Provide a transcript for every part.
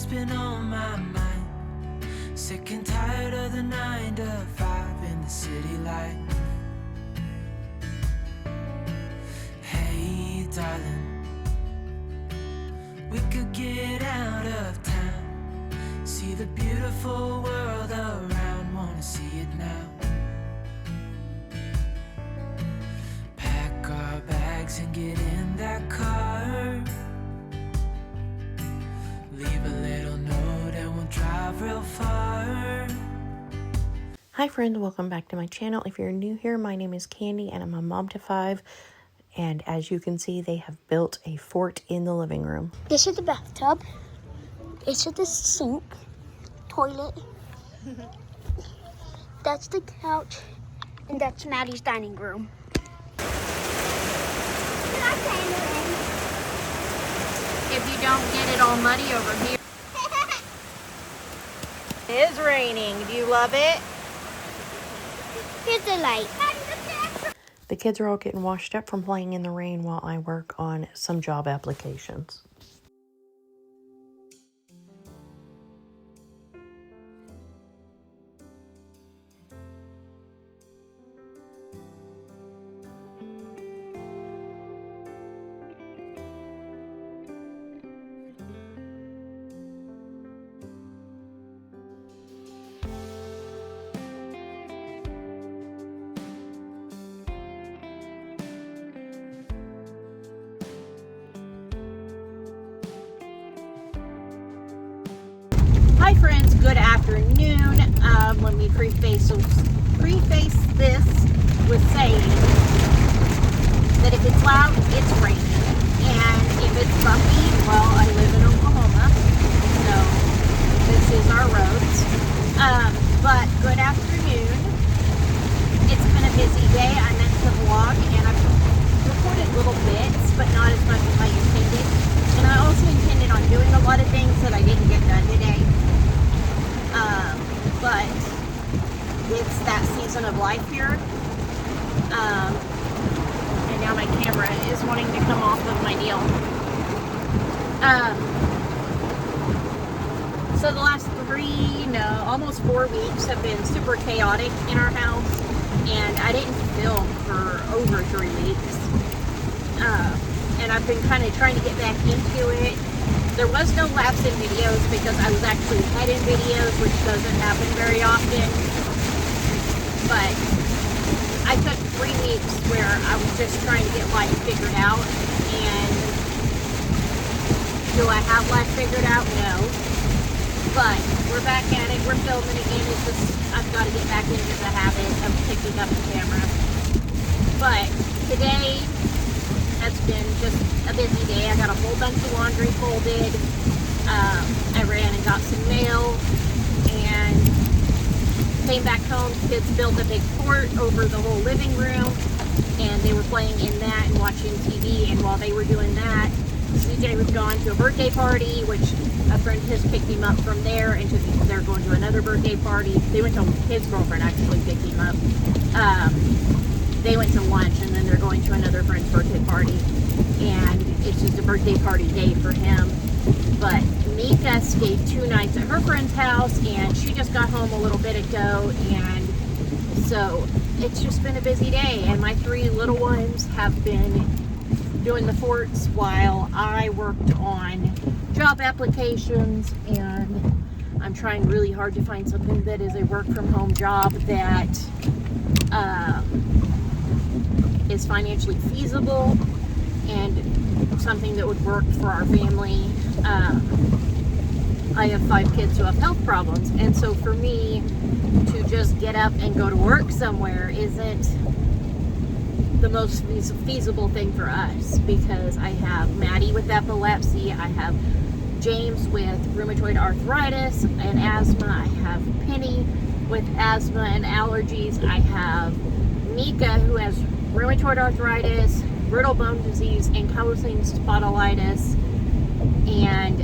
what's been on my mind. Sick and tired of the 9 to 5 in the city light. Hey, darling, we could get out of town, see the beautiful world around, wanna see it now. Pack our bags and get in that car, leave a little note and we'll drive real far. Hi friends, welcome back to my channel. If you're new here, my name is Candy and I'm a mom to 5. And as you can see, they have built a fort in the living room. This is the bathtub. This is the sink, toilet. That's the couch, and that's Maddie's dining room. If you don't get it all muddy over here. It is raining. Do you love it? Here's the light. The kids are all getting washed up from playing in the rain while I work on some job applications. Hi friends, good afternoon. Let me preface this with saying that if it's loud, it's raining. And if it's bumpy, well, I live in Oklahoma, so this is our roads. But good afternoon. It's been a busy day. I meant to vlog and I've recorded little bits, but not as much as I intended. And I also intended on doing a lot of things that I didn't get done today. But it's that season of life here. And now my camera is wanting to come off of my deal. So the last almost 4 weeks have been super chaotic in our house. And I didn't film for over 3 weeks. And I've been kind of trying to get back into it. There was no lapse in videos because I was actually ahead in videos, which doesn't happen very often. But I took 3 weeks where I was just trying to get life figured out. And do I have life figured out? No. But we're back at it. We're filming again. It's just I've got to get back into the habit of picking up the camera. But today has been just a busy day. I got a whole bunch of laundry folded. I ran and got some mail and came back home. Kids built a big fort over the whole living room and they were playing in that and watching TV. And while they were doing that, CJ was gone to a birthday party, which a friend has picked him up from there, and they're going to another birthday party. They went to his girlfriend actually picked him up. They went to lunch and then they're going to another friend's birthday party, and it's just a birthday party day for him. But Mika stayed 2 nights at her friend's house and she just got home a little bit ago, and so it's just been a busy day. And my 3 little ones have been doing the forts while I worked on job applications, and I'm trying really hard to find something that is a work from home job that is financially feasible and something that would work for our family. I have 5 kids who have health problems, and so for me to just get up and go to work somewhere isn't the most feasible thing for us, because I have Maddie with epilepsy, I have James with rheumatoid arthritis and asthma, I have Penny with asthma and allergies, I have Mika who has rheumatoid arthritis, brittle bone disease, ankylosing spondylitis, and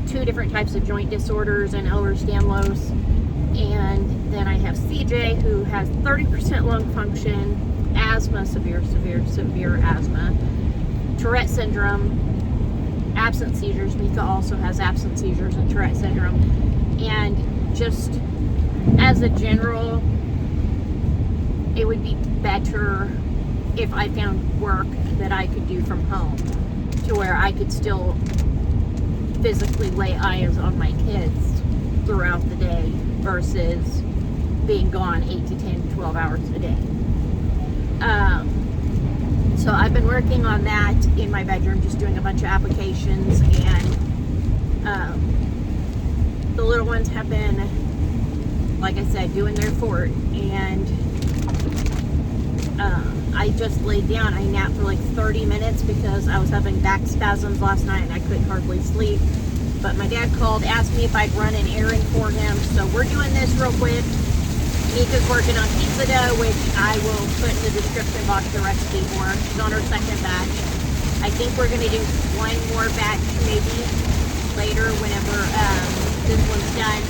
2 different types of joint disorders and Ehlers-Danlos. And then I have CJ who has 30% lung function, asthma, severe asthma, Tourette syndrome, absent seizures. Mika also has absent seizures and Tourette syndrome. And just as a general, it would be better if I found work that I could do from home to where I could still physically lay eyes on my kids throughout the day versus being gone 8 to 10, 12 hours a day. So I've been working on that in my bedroom, just doing a bunch of applications, and the little ones have been, like I said, doing their fort, and I just laid down. I napped for like 30 minutes because I was having back spasms last night and I couldn't hardly sleep. But my dad called, asked me if I'd run an errand for him, so we're doing this real quick. Mika's working on pizza dough, which I will put in the description box the recipe for. She's on her second batch. I think we're going to do one more batch maybe later whenever this one's done.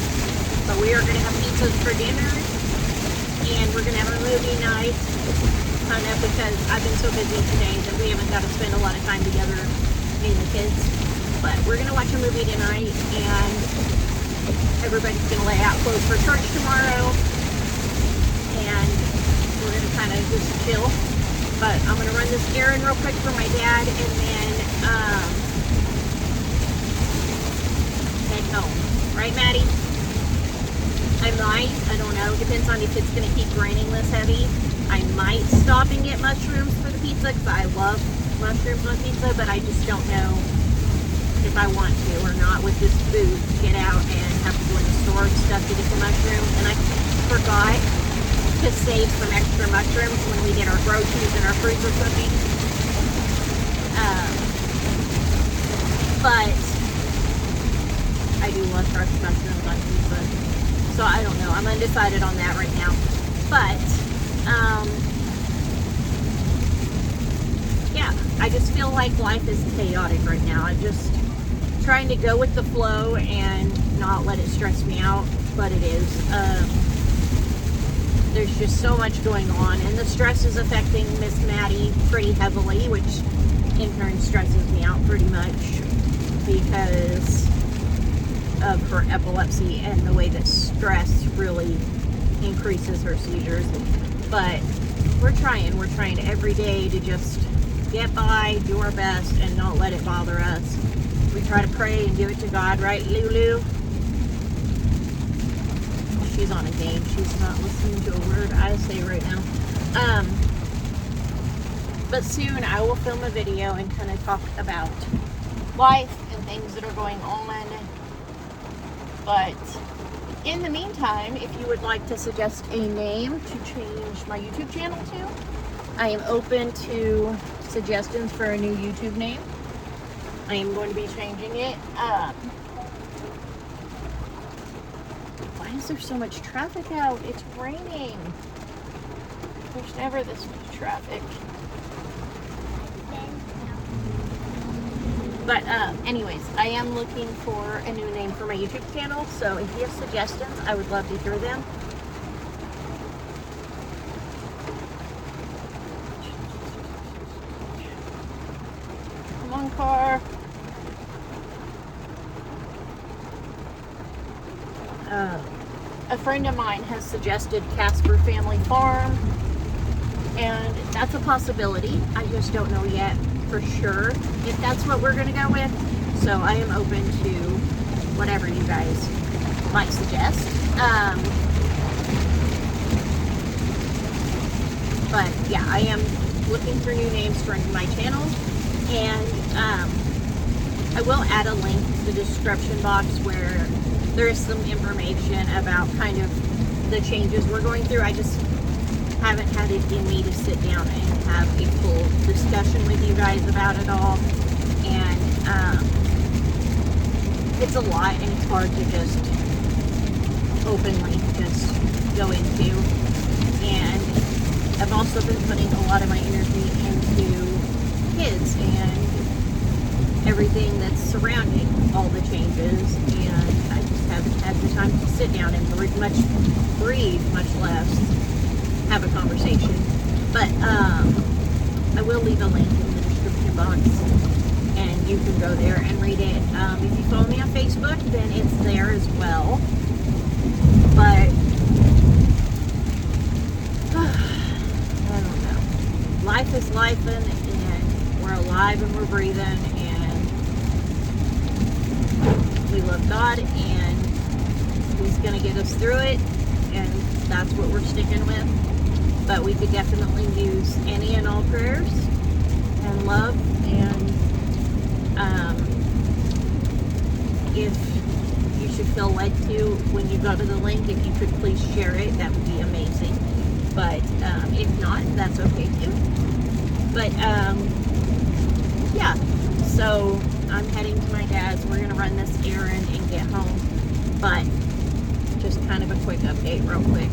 But we are going to have pizzas for dinner, and we're going to have a movie night, kind of, because I've been so busy today that we haven't got to spend a lot of time together, me and the kids. But we're going to watch a movie tonight, and everybody's going to lay out clothes for church tomorrow, and we're going to kind of just chill. But I'm going to run this errand real quick for my dad, and then head home. Right, Maddie? I might, I don't know, depends on if it's going to keep raining this heavy. I might stop and get mushrooms for the pizza because I love mushrooms on pizza, but I just don't know if I want to or not with this food to get out and have to go in the store and stuff to get the mushrooms. And I forgot to save some extra mushrooms when we did our groceries and our freezer cooking. But I do love fresh mushrooms on pizza. So I don't know. I'm undecided on that right now. But, yeah, I just feel like life is chaotic right now. I'm just trying to go with the flow and not let it stress me out, but it is. There's just so much going on, and the stress is affecting Miss Maddie pretty heavily, which in turn stresses me out pretty much because of her epilepsy and the way that stress really increases her seizures. But we're trying every day to just get by, do our best, and not let it bother us. We try to pray and give it to God, right, Lulu? She's on a game. She's not listening to a word I say right now. But soon I will film a video and kind of talk about life and things that are going on. But in the meantime, if you would like to suggest a name to change my YouTube channel to, I am open to suggestions for a new YouTube name. I am going to be changing it. Why is there so much traffic out? It's raining. There's never this much traffic. But anyways, I am looking for a new name for my YouTube channel, so if you have suggestions, I would love to hear them. Come on, car. A friend of mine has suggested Casper Family Farm, and that's a possibility. I just don't know yet for sure if that's what we're going to go with. So I am open to whatever you guys might suggest. But yeah, I am looking for new names for my channel, and I will add a link to the description box where there is some information about kind of the changes we're going through. I just haven't had it in me to sit down and have a full discussion with you guys about it all. And it's a lot, and it's hard to just openly just go into. And I've also been putting a lot of my energy into kids and everything that's surrounding all the changes, and I just haven't had the time to sit down and breathe, much less have a conversation. But I will leave a link in the description box, and you can go there and read it. If you follow me on Facebook, then it's there as well. But I don't know. Life is life, and we're alive and we're breathing, and we love God, and He's going to get us through it, and that's what we're sticking with. But we could definitely use any and all prayers and love, and if you should feel led to, when you go to the link, if you could please share it, that would be amazing. But if not, that's okay too. But yeah, so I'm heading to my dad's. We're gonna run this errand and get home, but just kind of a quick update real quick.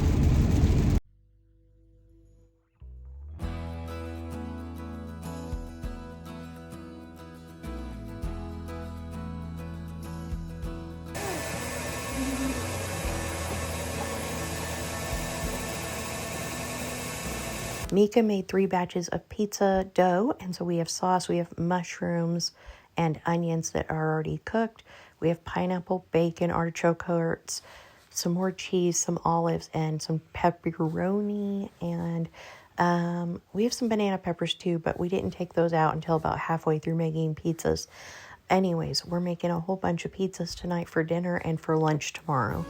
Mika made 3 batches of pizza dough, and so we have sauce, we have mushrooms and onions that are already cooked. We have pineapple, bacon, artichoke hearts, some more cheese, some olives, and some pepperoni, and we have some banana peppers too, but we didn't take those out until about halfway through making pizzas. Anyways, we're making a whole bunch of pizzas tonight for dinner and for lunch tomorrow.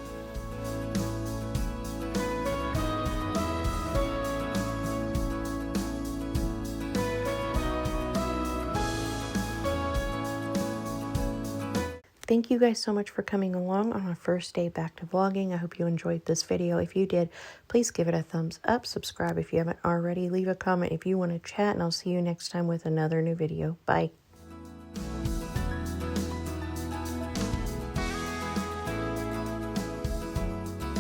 Thank you guys so much for coming along on our first day back to vlogging. I hope you enjoyed this video. If you did, please give it a thumbs up. Subscribe if you haven't already. Leave a comment if you want to chat, and I'll see you next time with another new video. Bye.